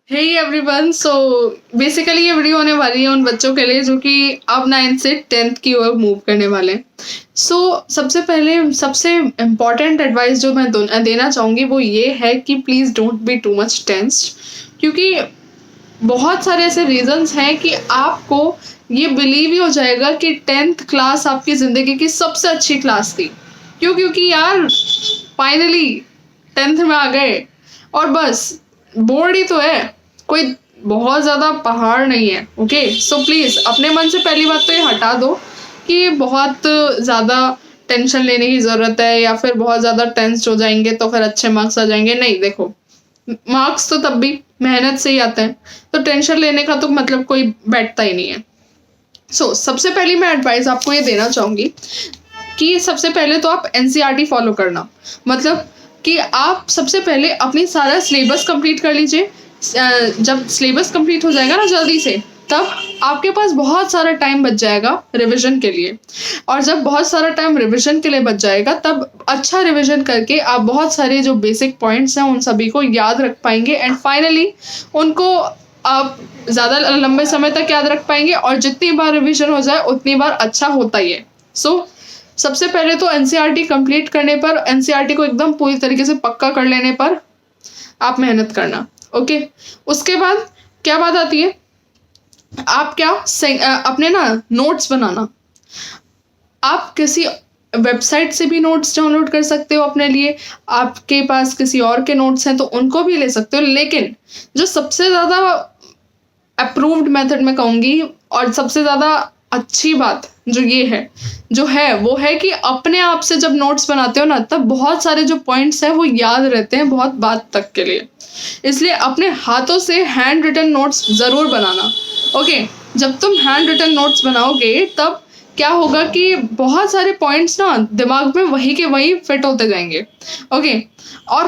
हे everyone. So basically ये video होने वाली है उन बच्चों के लिए जो कि अब 9th से 10th की ओर मूव करने वाले हैं। सबसे पहले सबसे इम्पॉर्टेंट एडवाइस जो मैं देना चाहूँगी वो ये है कि please don't be too much tensed, क्योंकि बहुत सारे ऐसे रीजंस हैं कि आपको ये बिलीव ही हो जाएगा कि 10th क्लास आपकी ज़िंदगी की सबसे अच्छी क्लास थी। क्योंकि यार फाइनली 10th में आ गए और बस बोर्ड ही तो है, कोई बहुत ज़्यादा पहाड़ नहीं है। ओके, सो प्लीज़ अपने मन से पहली बात तो ये हटा दो कि बहुत ज़्यादा टेंशन लेने की ज़रूरत है या फिर बहुत ज़्यादा टेंस्ड हो जाएंगे तो फिर अच्छे मार्क्स आ जाएंगे। नहीं, देखो मार्क्स तो तब भी मेहनत से ही आते हैं, तो टेंशन लेने का तो मतलब कोई बैठता ही नहीं है। सबसे पहली मैं एडवाइस आपको ये देना चाहूँगी कि सबसे पहले तो आप एनसीईआरटी फॉलो करना, मतलब कि आप सबसे पहले अपनी सारा सिलेबस कंप्लीट कर लीजिए। जब सिलेबस कंप्लीट हो जाएगा ना जल्दी से, तब आपके पास बहुत सारा टाइम बच जाएगा रिवीजन के लिए। और जब बहुत सारा टाइम रिवीजन के लिए बच जाएगा तब अच्छा रिवीजन करके आप बहुत सारे जो बेसिक पॉइंट्स हैं उन सभी को याद रख पाएंगे एंड फाइनली उनको आप ज़्यादा लंबे समय तक याद रख पाएंगे। और जितनी बार रिवीजन हो जाए उतनी बार अच्छा होता ही है। सबसे पहले तो एनसीईआरटी कंप्लीट करने पर, एनसीईआरटी को एकदम पूरी तरीके से पक्का कर लेने पर आप मेहनत करना। ओके, उसके बाद क्या बात आती है, आप क्या अपने ना नोट्स बनाना। आप किसी वेबसाइट से भी नोट्स डाउनलोड कर सकते हो अपने लिए, आपके पास किसी और के नोट्स हैं तो उनको भी ले सकते हो। लेकिन जो सबसे ज़्यादा अप्रूव्ड मेथड मैं कहूँगी और सबसे ज़्यादा अच्छी बात जो है वो है कि अपने आप से जब नोट्स बनाते हो ना, तब बहुत सारे जो पॉइंट्स हैं वो याद रहते हैं बहुत बात तक के लिए। इसलिए अपने हाथों से हैंड रिटन नोट्स ज़रूर बनाना। ओके, जब तुम हैंड रिटन नोट्स बनाओगे तब क्या होगा कि बहुत सारे पॉइंट्स ना दिमाग में वही के वही फिट होते जाएंगे। ओके, और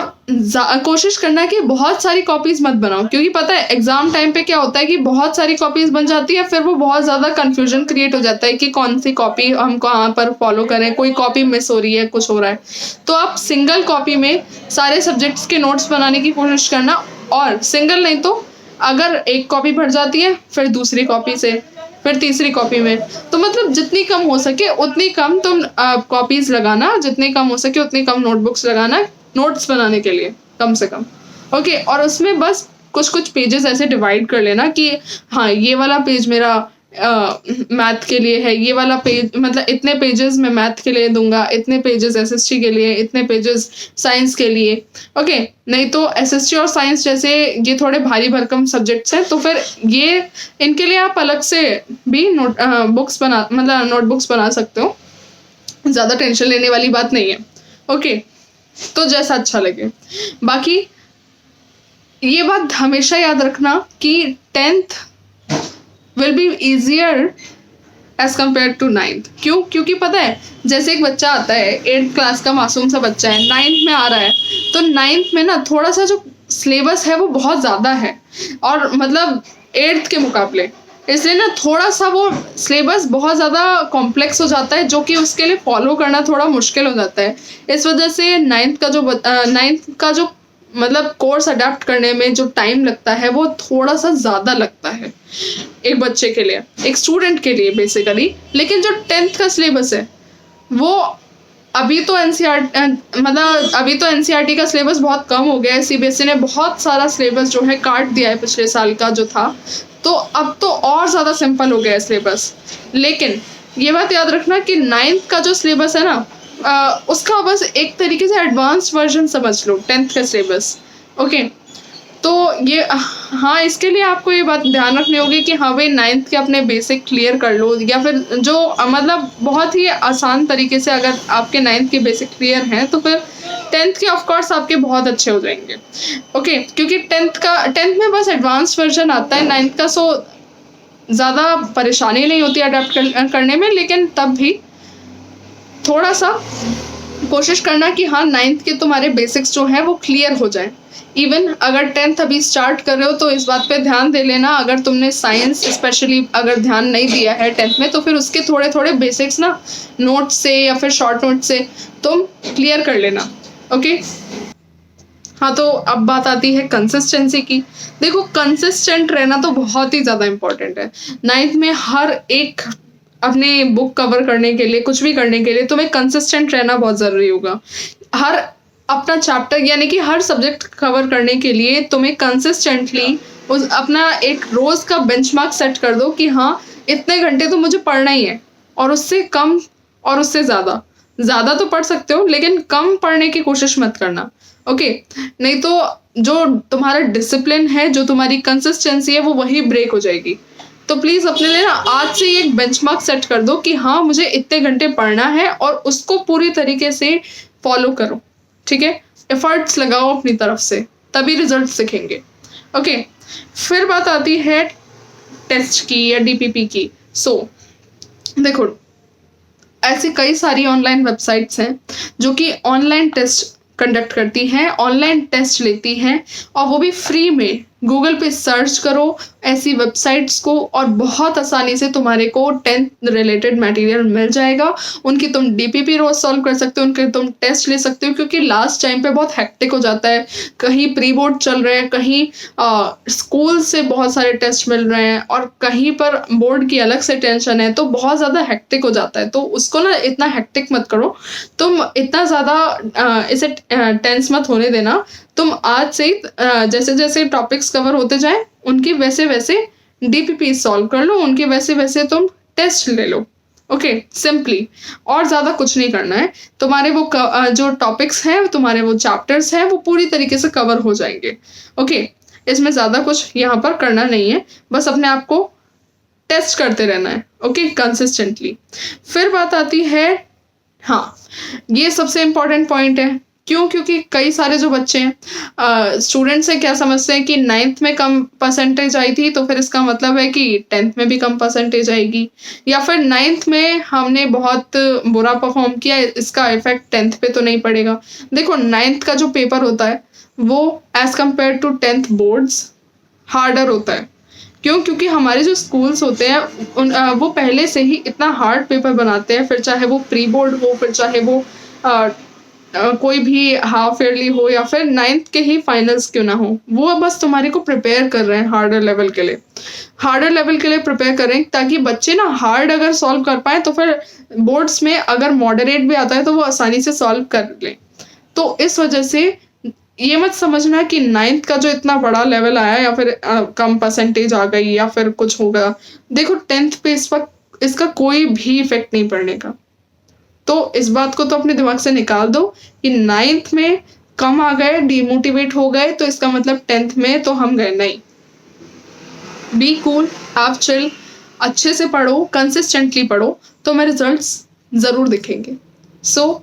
कोशिश करना कि बहुत सारी कॉपीज मत बनाओ, क्योंकि पता है एग्जाम टाइम पे क्या होता है कि बहुत सारी कॉपीज बन जाती है, फिर वो बहुत ज़्यादा कंफ्यूजन क्रिएट हो जाता है कि कौन सी कॉपी हम कहाँ पर फॉलो करें, कोई कॉपी मिस हो रही है, कुछ हो रहा है। तो आप सिंगल कॉपी में सारे सब्जेक्ट्स के नोट्स बनाने की कोशिश करना, और सिंगल नहीं तो अगर एक कॉपी भर जाती है फिर दूसरी कॉपी से, फिर तीसरी कॉपी में, तो मतलब जितनी कम हो सके उतनी कम तुम कॉपीज लगाना, जितनी कम हो सके उतनी कम नोटबुक्स लगाना नोट्स बनाने के लिए कम से कम। ओके, और उसमें बस कुछ कुछ पेजेस ऐसे डिवाइड कर लेना कि हाँ ये वाला पेज मेरा मैथ के लिए है, ये वाला पेज मतलब इतने पेजेस मैं मैथ के लिए दूंगा, इतने पेजेस एसएसटी के लिए, इतने पेजेस साइंस के लिए। ओके, नहीं तो एसएसटी और साइंस जैसे ये थोड़े भारी भरकम सब्जेक्ट्स हैं तो फिर ये इनके लिए आप अलग से भी नोटबुक्स बना सकते हो। ज़्यादा टेंशन लेने वाली बात नहीं है। ओके, तो जैसा अच्छा लगे। बाकी ये बात हमेशा याद रखना कि 10th will be easier as compare to 9th। क्योंकि पता है जैसे एक बच्चा आता है 8th क्लास का मासूम सा बच्चा है, 9th में आ रहा है, तो 9th में ना थोड़ा सा जो सिलेबस है वो बहुत ज़्यादा है, और मतलब 8th के मुकाबले, इसलिए ना थोड़ा सा वो सिलेबस बहुत ज़्यादा कॉम्प्लेक्स हो जाता है, जो कि उसके लिए फॉलो करना थोड़ा मुश्किल हो जाता है। इस वजह से 9th का जो मतलब कोर्स अडेप्ट करने में जो टाइम लगता है वो थोड़ा सा ज़्यादा लगता है एक बच्चे के लिए, एक स्टूडेंट के लिए बेसिकली। लेकिन जो 10th का सिलेबस है वो अभी तो एनसीईआरटी का सिलेबस बहुत कम हो गया है। सीबीएसई ने बहुत सारा सिलेबस जो है काट दिया है पिछले साल का जो था, तो अब तो और ज़्यादा सिंपल हो गया है सिलेबस। लेकिन ये बात याद रखना कि 9th का जो सिलेबस है ना, उसका बस एक तरीके से एडवांस वर्जन समझ लो 10th का सिलेबस। ओके, तो ये हाँ, इसके लिए आपको ये बात ध्यान रखनी होगी कि हाँ भाई 9th के अपने बेसिक क्लियर कर लो, या फिर जो मतलब बहुत ही आसान तरीके से अगर आपके 9th के बेसिक क्लियर हैं तो फिर 10th के ऑफकोर्स आपके बहुत अच्छे हो जाएंगे। ओके, क्योंकि 10th में बस एडवांस वर्जन आता है 9th का, सो ज़्यादा परेशानी नहीं होती अडेप्ट करने में। लेकिन तब भी थोड़ा सा कोशिश करना कि हाँ 9th के तुम्हारे बेसिक्स जो हैं वो क्लियर हो जाएं। इवन अगर 10th अभी स्टार्ट कर रहे हो तो इस बात पे ध्यान दे लेना, अगर तुमने साइंस स्पेशली अगर ध्यान नहीं दिया है 10th में, तो फिर उसके थोड़े थोड़े बेसिक्स ना नोट से या फिर शॉर्ट नोट से तुम क्लियर कर लेना। ओके, हाँ, तो अब बात आती है कंसिस्टेंसी की। देखो, कंसिस्टेंट रहना तो बहुत ही ज़्यादा इम्पोर्टेंट है। 9th में हर एक अपने बुक कवर करने के लिए, कुछ भी करने के लिए तुम्हें कंसिस्टेंट रहना बहुत ज़रूरी होगा। हर अपना चैप्टर यानी कि हर सब्जेक्ट कवर करने के लिए तुम्हें कंसिस्टेंटली उस अपना एक रोज़ का बेंचमार्क सेट कर दो कि हाँ, इतने घंटे तो मुझे पढ़ना ही है, और उससे कम और उससे ज़्यादा। ज़्यादा तो पढ़ सकते हो, लेकिन कम पढ़ने की कोशिश मत करना, ओके? नहीं तो जो तुम्हारा डिसिप्लिन है, जो तुम्हारी कंसिस्टेंसी है, वो वही ब्रेक हो जाएगी। तो प्लीज़ अपने लिए ना आज से ही एक बेंचमार्क सेट कर दो कि हाँ, मुझे इतने घंटे पढ़ना है, और उसको पूरी तरीके से फॉलो करो, ठीक है? एफर्ट्स लगाओ अपनी तरफ से, तभी रिजल्ट दिखेंगे, ओके? फिर बात आती है टेस्ट की या डीपीपी की। देखो, ऐसी कई सारी ऑनलाइन वेबसाइट्स हैं जो कि ऑनलाइन टेस्ट कंडक्ट करती हैं, ऑनलाइन टेस्ट लेती हैं, और वो भी फ्री में। गूगल पे सर्च करो ऐसी वेबसाइट्स को, और बहुत आसानी से तुम्हारे को 10th रिलेटेड मटेरियल मिल जाएगा। उनकी तुम डीपीपी रोज सॉल्व कर सकते हो, उनके तुम टेस्ट ले सकते हो, क्योंकि लास्ट टाइम पे बहुत हेक्टिक हो जाता है। कहीं प्री बोर्ड चल रहे हैं, कहीं स्कूल से बहुत सारे टेस्ट मिल रहे हैं, और कहीं पर बोर्ड की अलग से टेंशन है, तो बहुत ज़्यादा हेक्टिक हो जाता है। तो उसको ना इतना हेक्टिक मत करो, तुम इतना ज़्यादा इसे टेंस मत होने देना। तुम आज से जैसे जैसे टॉपिक्स कवर होते जाए, उनकी वैसे वैसे डीपीपी सॉल्व कर लो, उनके वैसे वैसे तुम टेस्ट ले लो, ओके? सिंपली, और ज़्यादा कुछ नहीं करना है। तुम्हारे वो जो टॉपिक्स हैं, तुम्हारे वो चैप्टर्स हैं, वो पूरी तरीके से कवर हो जाएंगे, ओके? इसमें ज़्यादा कुछ यहाँ पर करना नहीं है, बस अपने आप को टेस्ट करते रहना है, ओके? कंसिस्टेंटली। फिर बात आती है, हाँ, ये सबसे इम्पोर्टेंट पॉइंट है। क्यों? क्योंकि कई सारे जो बच्चे हैं, स्टूडेंट्स हैं, क्या समझते हैं कि 9th में कम परसेंटेज आई थी, तो फिर इसका मतलब है कि 10th में भी कम परसेंटेज आएगी, या फिर 9th में हमने बहुत बुरा परफॉर्म किया, इसका इफेक्ट 10th पे तो नहीं पड़ेगा। देखो, 9th का जो पेपर होता है वो as compare to 10th boards harder होता है। क्यों? क्योंकि हमारे जो स्कूल्स होते हैं वो पहले से ही इतना हार्ड पेपर बनाते हैं, फिर चाहे वो प्री बोर्ड हो, फिर चाहे वो कोई भी हाफ ईयरली हो, या फिर 9th के ही फाइनल्स क्यों ना हो, वो बस तुम्हारे को प्रिपेयर कर रहे हैं हार्डर लेवल के लिए। हार्डर लेवल के लिए प्रिपेयर कर रहे हैं ताकि बच्चे ना हार्ड अगर सॉल्व कर पाए, तो फिर बोर्ड्स में अगर मॉडरेट भी आता है तो वो आसानी से सॉल्व कर लें। तो इस वजह से ये मत समझना कि 9th का जो इतना बड़ा लेवल आया, या फिर कम परसेंटेज आ गई, या फिर कुछ होगा। देखो, 10th पे इस वक्त इसका कोई भी इफेक्ट नहीं पड़ने का। तो इस बात को तो अपने दिमाग से निकाल दो कि 9th में कम आ गए, डिमोटिवेट हो गए, तो इसका मतलब 10th में तो हम गए नहीं। बी कूल, हैव चिल, अच्छे से पढ़ो, कंसिस्टेंटली पढ़ो, तो मेरे रिजल्ट्स ज़रूर दिखेंगे। So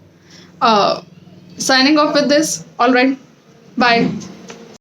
signing off with this, all right, bye.